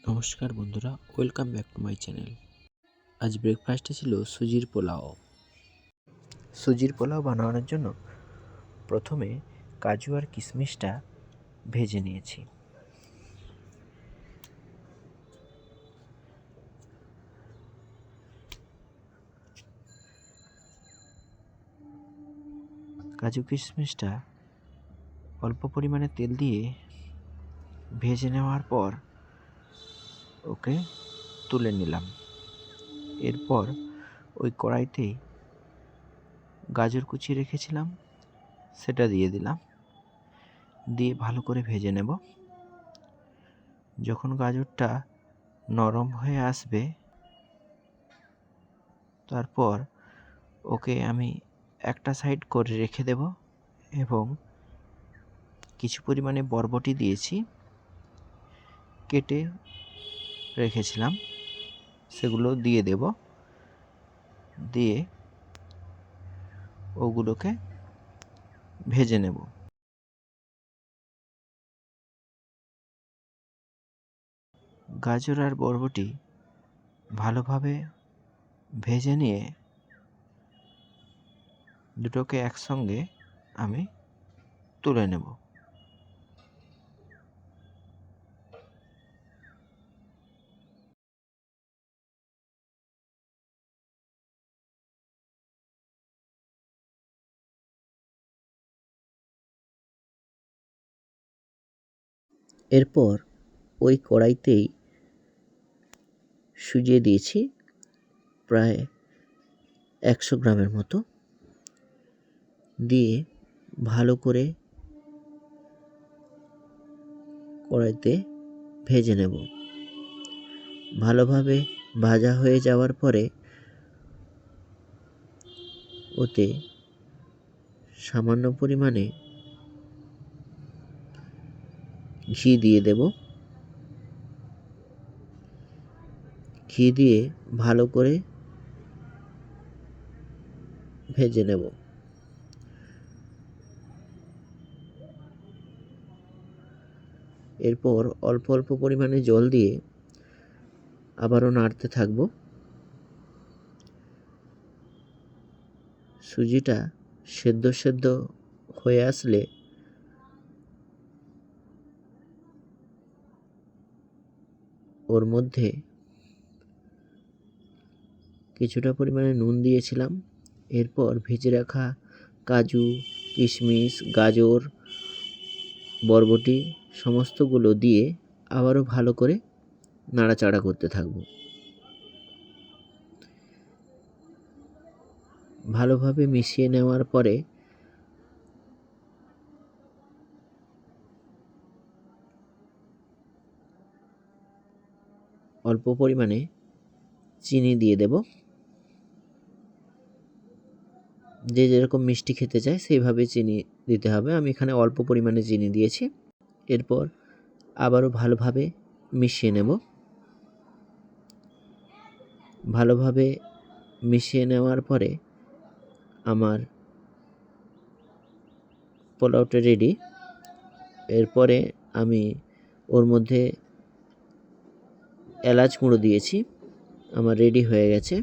নমস্কার বন্ধুরা, welcome back to my channel. আজ ব্রেকফাস্টে ছিল সুজির পোলাও। সুজির পোলাও বানানোর জন্য প্রথমে কাজু আর কিশমিশটা ভেজে নিয়েছি। কাজু কিশমিশটা অল্প পরিমাণে তেল দিয়ে ভেজে নেওয়ার পর ওকে তুলে নিলাম। এরপর ওই কড়াইতেই গাজর কুচি রেখেছিলাম, সেটা দিয়ে দিলাম, দিয়ে ভালো করে ভেজে নেব। যখন গাজরটা নরম হয়ে আসবে তারপর ওকে আমি একটা সাইড করে রেখে দেব এবং কিছু পরিমাণে বরবটি দিয়েছি, কেটে রেখেছিলাম, সেগুলো দিয়ে দেব। দিয়ে ওগুলোকে ভেজে নেব। গাজর আর বরবটি ভালোভাবে ভেজে নিয়ে দুটোকে একসঙ্গে আমি তুলে নেব। এরপর ওই কড়াইতেই সুজি দিয়েছি প্রায় 100 গ্রামের মতো, দিয়ে ভালো করে কড়াইতে ভেজে নেব। ভালোভাবে ভাজা হয়ে যাওয়ার পরে ওতে সামান্য পরিমাণে ঘি দিয়ে দেব। ঘি দিয়ে ভালো করে ভেজে নেব। এরপর অল্প অল্প পরিমাণে জল দিয়ে আবারও নাড়তে থাকব। সুজিটা সেদ্ধ সেদ্ধ হয়ে আসলে ওর মধ্যে কিছুটা পরিমাণে নুন দিয়েছিলাম। এরপর ভেজে রাখা কাজু, কিশমিশ, গাজর, বরবটি সমস্তগুলো দিয়ে আবারও ভালো করে নাড়াচাড়া করতে থাকব। ভালোভাবে মিশিয়ে নেওয়ার পরে অল্প পরিমাণে চিনি দিয়ে দেব। যে যেরকম মিষ্টি খেতে চায় সেইভাবে চিনি দিতে হবে। আমি এখানে অল্প পরিমাণে চিনি দিয়েছি। এরপর আবারও ভালোভাবে মিশিয়ে নেব। ভালোভাবে মিশিয়ে নেওয়ার পরে আমার পোলাওটা রেডি। এরপরে আমি ওর মধ্যে এলাচ গুঁড়ো দিয়েছি। আমার রেডি হয়ে গেছে।